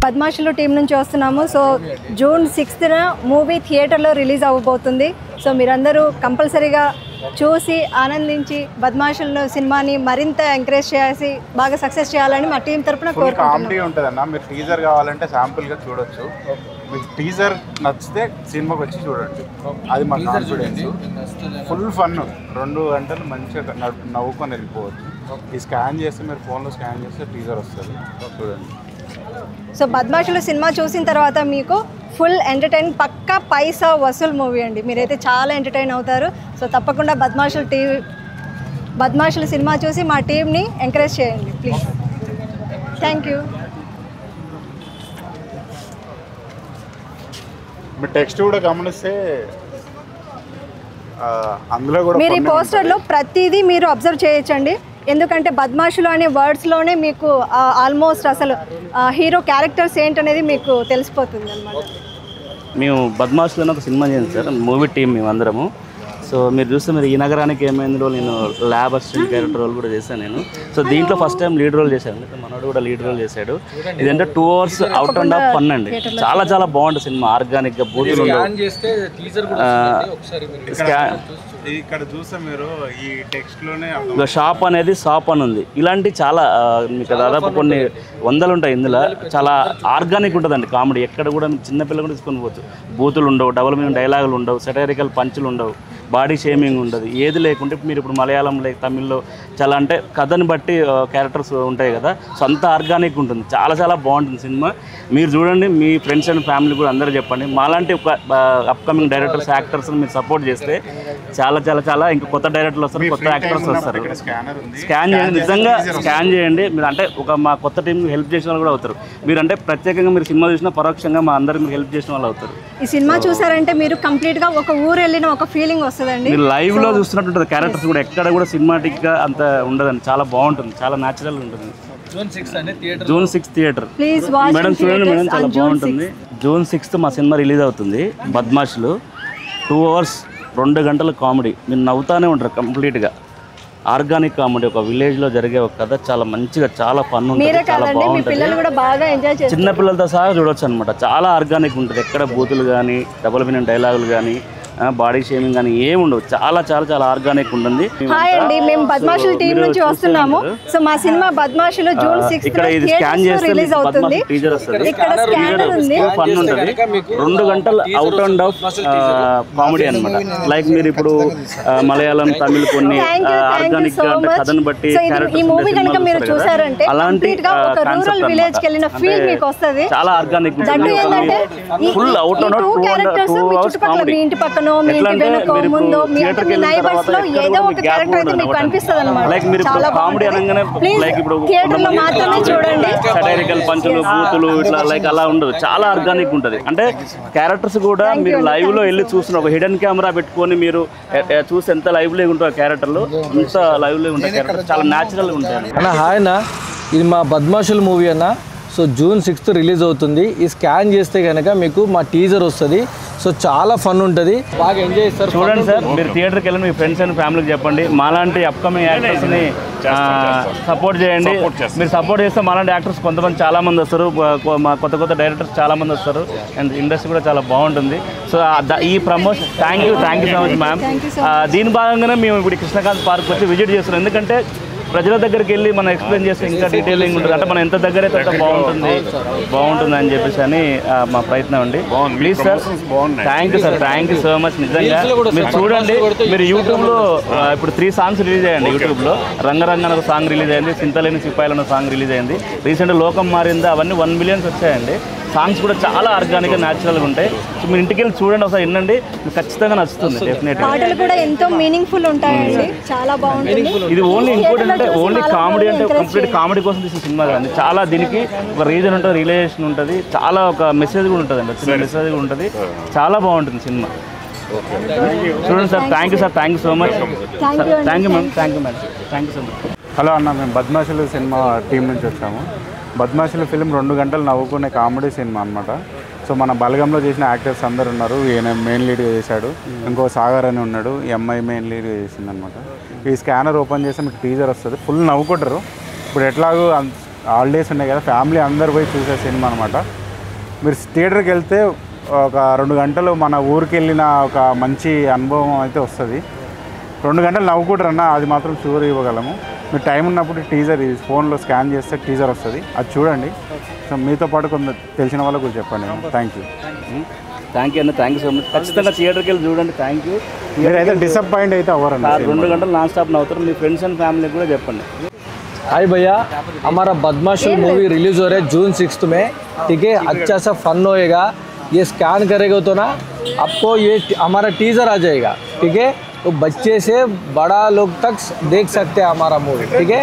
పద్మాషులు team నుంచి వస్తున్నాము. So June 6న movie థియేటర్లో రిలీజ్ అవ్వబోతుంది. సో మీరందరూ కంపల్సరీగా చూసి ఆనందించి బద్మాషులు సినిమాని మరింత ఎంకరేజ్ చేసి బాగా సక్సెస్ చేయాలని మా టీం తరపున కోరుకుంటున్నాం. కామెడీ ఉంటుందన్న, మీరు టీజర్ కావాలంటే శాంపుల్గా చూడొచ్చు. మీకు టీజర్ నచ్చితే సినిమాకి వచ్చి చూడండి, అది మా కాన్ఫిడెన్స్. ఫుల్ ఫన్, 2 గంటలు మంచిగా నవ్వుకొని వెళ్ళిపోవచ్చు. ఈ స్కాన్ చేస్తే మీరు ఫోన్లో స్కాన్ చేస్తే టీజర్ వస్తుంది, చూడండి. సో బద్మాషులు సినిమా చూసిన తర్వాత మీకు ఫుల్ ఎంటర్టైన్, పక్కా పైసా వసూల్ మూవీ అండి. మీరైతే చాలా ఎంటర్టైన్ అవుతారు. సో తప్పకుండా బద్మాషులు సినిమా చూసి మా టీంని ఎంకరేజ్ చేయండి please. Thank you. Me text కూడా గమనిస్తే అందులో కూడా మీరు ఈ పోస్టర్లో ప్రతిదీ మీరు అబ్జర్వ్ చేయొచ్చండి. ఎందుకంటే బద్మాషులు అనే వర్డ్స్లోనే మీకు ఆల్మోస్ట్ అసలు హీరో క్యారెక్టర్స్ ఏంటనేది మీకు తెలిసిపోతుంది అన్నమాట. మేము బద్మాషులు ఒక సినిమా చేయండి సార్, మూవీ టీం మేము అందరము. సో మీరు చూస్తే మీరు ఈ నగరానికి ఏమైందో నేను ల్యాబ్ అసిస్టెంట్ క్యారెక్టర్ రోల్ కూడా చేశాను నేను. సో దీంట్లో ఫస్ట్ టైం లీడ్ రోల్ చేశాను, మనోడు కూడా లీడ్ రోల్ చేశాడు. ఇదంటే 2 hours out and of fun అండి. చాలా చాలా బాగుంటుంది సినిమా, ఆర్గానిక్గా బూతులు ఇక్కడ చూస్తే మీరు ఈ టెక్స్ట్లోనే షాప్ అనేది షాప్ అని ఉంది. ఇలాంటి చాలా మీకు దాదాపు కొన్ని వందలు ఉంటాయి ఇందులో. చాలా ఆర్గానిక్ ఉంటుందండి కామెడీ. ఎక్కడ కూడా చిన్నపిల్లలు కూడా తీసుకొని పోవచ్చు. బూతులు ఉండవు, డబుల్ మీనింగ్ డైలాగులు ఉండవు, సెటైరికల్ పంచులు ఉండవు, బాడీ షేమింగ్ ఉండదు, ఏది లేకుంటే మీరు ఇప్పుడు మలయాళం లేక తమిళ్లో చాలా అంటే కథని బట్టి క్యారెక్టర్స్ ఉంటాయి కదా. సో అంత ఆర్గానిక్ ఉంటుంది, చాలా చాలా బాగుంటుంది సినిమా. మీరు చూడండి, మీ ఫ్రెండ్స్ అండ్ ఫ్యామిలీ కూడా అందరూ చెప్పండి. మాలాంటి ఒక అప్కమింగ్ డైరెక్టర్స్, యాక్టర్స్ని మీరు సపోర్ట్ చేస్తే చాలా చాలా చాలా ఇంకా కొత్త డైరెక్టర్లు వస్తారు, కొత్త యాక్టర్స్ వస్తారు. స్కాన్ చేయండి, నిజంగా స్కాన్ చేయండి. మీరు అంటే మా కొత్త టీంకి హెల్ప్ చేసిన వాళ్ళు కూడా అవుతారు. మీరు అంటే ప్రత్యేకంగా మీరు సినిమా చూసినా పరోక్షంగా మా అందరికి మీరు హెల్ప్ చేసిన వాళ్ళు అవుతారు. ఈ సినిమా చూసారంటే మీరు కంప్లీట్గా ఒక ఊరు వెళ్ళిన ఒక ఫీలింగ్ వస్తుందండి. మీరు లైవ్లో చూస్తున్నట్టు ఉంటుంది. క్యారెక్టర్స్ కూడా ఎక్కడ కూడా సినిమాటిక్గా అంత ఉండదండి, చాలా బాగుంటుంది, చాలా న్యాచురల్ ఉంటుంది. జూన్ 6 థియేటర్ మేడం చూడండి మేడం, చాలా బాగుంటుంది. జూన్ 6 మా సినిమా రిలీజ్ అవుతుంది. బద్మాషులు 2 hours 2 గంటల కామెడీ, మీరు నవ్వుతానే ఉంటారు. కంప్లీట్గా ఆర్గానిక్ కామెడీ, ఒక విలేజ్లో జరిగే ఒక కథ, చాలా మంచిగా చాలా ఫన్ ఉంటుంది, చాలా బాగుంటుంది. చిన్న పిల్లలతో సహా చూడొచ్చు అనమాట. చాలా ఆర్గానిక్ ఉంటుంది, ఎక్కడ బూతులు కానీ డబుల్ మీనింగ్ డైలాగులు కానీ బాడీ షేమింగ్ కానీ ఏమి ఉండవు. చాలా చాలా చాలా ఆర్గానిక్ ఉంటుంది. హాయ్ అండి, మేము బద్మాషులు టీం నుంచి వస్తున్నాము. సో మా సినిమా బద్మాషులు జూన్ 6 ఇక్కడ ఇది స్కాన్ చేస్తే టీజర్ వస్తుంది. ఫన్ ఉంటుంది, 2 గంటలు అవుట్ అండ్ ఆఫ్ కామెడీ అనమాట. లైక్ మీరు ఇప్పుడు మలయాళం, తమిళ్ కొన్ని ఆర్గానిక్ అంటే కథను బట్టి అలాంటి చాలా ఆర్గానిక్ ఉంటుంది. Full out and of 2 hours comedy. Comedy అనగానే లైక్ ఇప్పుడు సెటైరికల్ పంచులు, బూతులు ఇట్లా లైక్ అలా ఉండదు, చాలా ఆర్గానిక్ ఉంటుంది. అంటే క్యారెక్టర్స్ కూడా మీరు లైవ్ లో వెళ్ళి చూసిన ఒక హిడెన్ కెమెరా పెట్టుకొని మీరు చూసి ఎంత లైవ్ లో ఉంటారు క్యారెక్టర్లు, అంత లైవ్ లో ఉంటాయి క్యారెక్టర్, చాలా న్యాచురల్ గా ఉంటాయి అన్న. హాయ్ అన్న, ఇది మా బద్మాషుల్ మూవీ అన్న. సో జూన్ 6 రిలీజ్ అవుతుంది. ఈ స్కాన్ చేస్తే కనుక మీకు మా టీజర్ వస్తుంది. సో చాలా ఫన్ ఉంటుంది, బాగా ఎంజాయ్ చేస్తారు. చూడండి సార్, మీరు థియేటర్కి వెళ్ళి మీ ఫ్రెండ్స్ అండ్ ఫ్యామిలీకి చెప్పండి. మాలాంటి అప్కమింగ్ యాక్టర్స్ని సపోర్ట్ చేయండి. మీరు సపోర్ట్ చేస్తే మాలాంటి యాక్టర్స్ కొంతమంది చాలా మంది వస్తారు, మా కొత్త కొత్త డైరెక్టర్స్ చాలా మంది వస్తారు, అండ్ ఇండస్ట్రీ కూడా చాలా బాగుంటుంది. సో ఈ promotion thank you so much ma'am. దీని భాగంగానే మేము ఇప్పుడు కృష్ణకాంత్ పార్క్ వచ్చి విజిట్ చేస్తున్నాం. ఎందుకంటే ప్రజల దగ్గరికి వెళ్ళి మనం ఎక్స్ప్లెయిన్ చేస్తే ఇంకా డీటెయిలింగ్ ఉంటుంది, అంటే మనం ఎంత దగ్గర అయితే బాగుంటుంది అని చెప్పేసి అని మా ప్రయత్నం అండి. Please sir, thank you so much. నిజంగా మీరు చూడండి, మీరు యూట్యూబ్లో ఇప్పుడు 3 songs రిలీజ్ అయ్యండి. యూట్యూబ్లో రంగరంగ ఒక సాంగ్ రిలీజ్ అయింది, చింతలేని సిపాయిలు అన్న సాంగ్ రిలీజ్ అయింది. రీసెంట్గా లోకం మారిందా, అవన్నీ 1 million వచ్చాయండి. సాంగ్స్ కూడా చాలా ఆర్గానిక్గా న్యాచురల్గా ఉంటాయి. సో మీరు ఇంటికి వెళ్ళి చూడండి, ఒకసారి వినండి, మీకు ఖచ్చితంగా నచ్చుతుంది. డెఫినెట్గా పాటలు కూడా ఎంతో మీనింగ్ఫుల్ ఉంటాయండి, చాలా బాగుంటుంది. ఇది ఓన్లీ ఇంకోటి అంటే ఓన్లీ కామెడీ అంటే కంప్లీట్ కామెడీ కోసం తీసిన సినిమా కాదు, చాలా దీనికి ఒక రీజన్ ఉంటుంది, రిలేషన్ ఉంటుంది, చాలా ఒక మెసేజ్ కూడా ఉంటుంది అండి, చిన్న మెసేజ్ కూడా ఉంటుంది. చాలా బాగుంటుంది సినిమా. చూడండి sir, thank you so much. Thank you ma'am, thank you so much. Hello అన్న, మేము బద్మాషులు సినిమా టీం నుంచి వచ్చాము. బద్మాషులు ఫిలిం 2 గంటలు నవ్వుకునే కామెడీ సినిమా అనమాట. సో మన బలగంలో చేసిన యాక్టర్స్ అందరు ఉన్నారు. ఈయన మెయిన్ లీడ్గా చేశాడు, ఇంకో సాగర్ అని ఉన్నాడు, ఈ అమ్మాయి మెయిన్ లీడ్గా చేసింది అనమాట. ఈ స్కానర్ ఓపెన్ చేస్తే మీకు టీజర్ వస్తుంది, ఫుల్ నవ్వుకుంటారు. ఇప్పుడు ఎట్లాగో హాలిడేస్ ఉన్నాయి కదా, ఫ్యామిలీ అందరు పోయి చూసే సినిమా అనమాట. మీరు థియేటర్కి వెళ్తే ఒక 2 గంటలు మన ఊరికి వెళ్ళిన ఒక మంచి అనుభవం అయితే వస్తుంది. 2 గంటలు నవ్వుకుంటారన్న, అది మాత్రం షూర్ ఇవ్వగలము. మీరు టైం ఉన్నప్పుడు టీజర్ ఫోన్లో స్కాన్ చేస్తే టీజర్ వస్తుంది, అది చూడండి. సో మీతో పాటు కొంత తెలిసిన వాళ్ళకు కూడా చెప్పండి. థ్యాంక్ యూ అన్న, థ్యాంక్ యూ సో మచ్. ఖచ్చితంగా థియేటర్కి వెళ్ళి చూడండి. Thank you. మీరైతే డిసప్పాయింట్ అయితే అవ్వరండి. 2 గంటలు నాన్ స్టాప్ నవ్వుతారు. మీ ఫ్రెండ్స్ అండ్ ఫ్యామిలీకి కూడా చెప్పండి. हाय भैया, हमारा बदमाशुल मूवी रिलीज हो रहा है जून 6 में, ठीक है. अच्छा सा फन होएगा. ये स्कैन करेगा तो ना आपको ये हमारा टीज़र आ जाएगा, ठीक है. तो बच्चे से बड़ा लोग तक देख सकते हैं हमारा मूवी, ठीक है.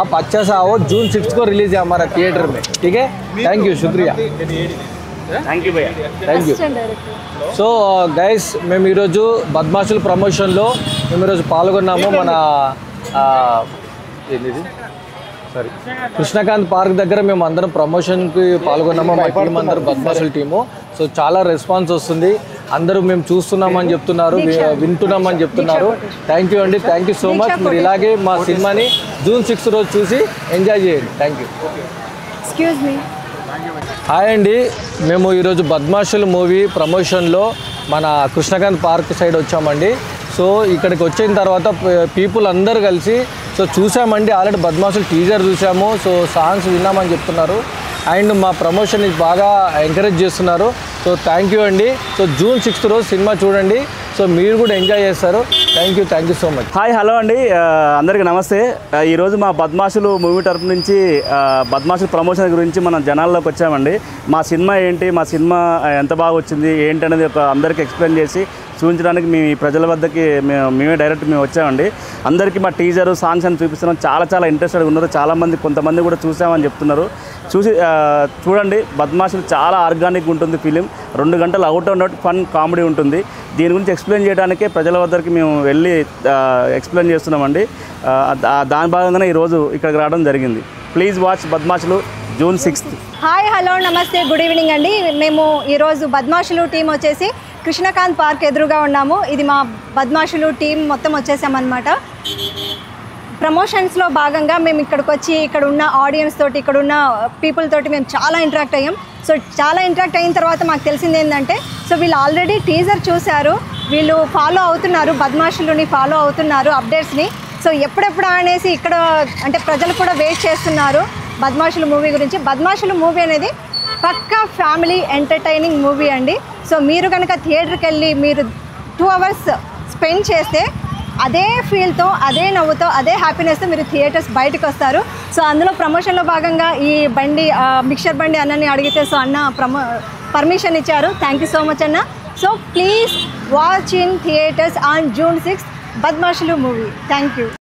आप अच्छा सा आओ, जून 6 को रिलीज है हमारा थिएटर में, ठीक है. थैंक यू, शुक्रिया. థ్యాంక్ యూ భయ్యా. Thank you. సో గైస్, మేము ఈరోజు బద్మాషుల్ ప్రమోషన్లో మేము ఈరోజు పాల్గొన్నాము. మన ఏంటిది సారీ కృష్ణకాంత్ పార్క్ దగ్గర మేము అందరం ప్రమోషన్కి పాల్గొన్నాము. మా టీం అందరూ బద్మాషుల్ టీము. సో చాలా రెస్పాన్స్ వస్తుంది. అందరూ మేము చూస్తున్నామని చెప్తున్నారు, వింటున్నామని చెప్తున్నారు. థ్యాంక్ యూ అండి, థ్యాంక్ యూ సో మచ్. మీరు ఇలాగే మా సినిమాని జూన్ 6 రోజు చూసి ఎంజాయ్ చేయండి. Thank you. Excuse me. Hi అండి, మేము ఈరోజు బద్మాషుల్ మూవీ ప్రమోషన్లో మన కృష్ణకాంత్ పార్క్ సైడ్ వచ్చామండి. సో ఇక్కడికి వచ్చిన తర్వాత పీపుల్ అందరూ కలిసి సో చూసామండి. ఆల్రెడీ బద్మాషుల్ టీజర్ చూసాము, సో సాంగ్స్ విన్నామని చెప్తున్నారు. అండ్ మా ప్రమోషన్ బాగా ఎంకరేజ్ చేస్తున్నారు. సో థ్యాంక్ యూ అండి. సో జూన్ 6 రోజు సినిమా చూడండి. సో మీరు కూడా ఎంజాయ్ చేస్తారు. Thank you so much. Hi, hello అండి, అందరికీ నమస్తే. ఈరోజు మా బద్మాషులు మూవీ తరపు నుంచి బద్మాషులు ప్రమోషన్ గురించి మనం జనాల్లోకి వచ్చామండి. మా సినిమా ఏంటి, మా సినిమా ఎంత బాగా వచ్చింది ఏంటి అనేది అందరికీ ఎక్స్ప్లెయిన్ చేసి చూపించడానికి మీ ప్రజల వద్దకి మేమే డైరెక్ట్ వచ్చామండి. అందరికీ మా టీజర్ సాంగ్స్ అని చూపిస్తున్నాం. చాలా ఇంట్రెస్టెడ్గా ఉన్నారు. చాలామంది కొంతమంది కూడా చూసామని చెప్తున్నారు. చూడండి, బద్మాషులు చాలా ఆర్గానిక్ ఉంటుంది ఫిలిం. 2 గంటలు అవుట్ ఫన్ కామెడీ ఉంటుంది. దీని గురించి ఎక్స్ప్లెయిన్ చేయడానికే ప్రజల వద్దకి మేము వెళ్ళి ఎక్స్ప్లెయిన్ చేస్తున్నామండి. దాని భాగంగానే ఈరోజు ఇక్కడికి రావడం జరిగింది. Please watch Badmashulu June 6. Hi, hello, నమస్తే, గుడ్ ఈవినింగ్ అండి. మేము ఈరోజు బద్మాషులు టీం వచ్చేసి కృష్ణకాంత్ పార్క్ ఎదురుగా ఉన్నాము. ఇది మా బద్మాషులు టీం మొత్తం వచ్చేసామన్నమాట. ప్రమోషన్స్లో భాగంగా మేము ఇక్కడికి వచ్చి ఇక్కడ ఉన్న ఆడియన్స్ తోటి, ఇక్కడ ఉన్న పీపుల్ తోటి మేము చాలా ఇంటరాక్ట్ అయ్యాం. సో చాలా ఇంటరాక్ట్ అయిన తర్వాత మాకు తెలిసింది ఏంటంటే, సో వీళ్ళు ఆల్రెడీ టీజర్ చూశారు, వీళ్ళు ఫాలో అవుతున్నారు, బద్మాషులుని ఫాలో అవుతున్నారు అప్డేట్స్ని. సో ఎప్పుడెప్పుడు అనేసి ఇక్కడ అంటే ప్రజలు కూడా వెయిట్ చేస్తున్నారు బద్మాషులు మూవీ గురించి. బద్మాషులు మూవీ అనేది పక్కా ఫ్యామిలీ ఎంటర్టైనింగ్ మూవీ అండి. సో మీరు కనుక థియేటర్కి వెళ్ళి మీరు 2 hours స్పెండ్ చేస్తే అదే ఫీల్తో, అదే నవ్వుతో, అదే హ్యాపీనెస్తో మీరు థియేటర్స్ బయటకు వస్తారు. సో అందులో ప్రమోషన్లో భాగంగా ఈ బండి మిక్చర్ బండి అన్నని అడిగితే సో అన్న పర్మిషన్ ఇచ్చారు. థ్యాంక్ యూ సో మచ్ అన్న. So please watch in theatres on June 6 Badmashulu movie. Thank you.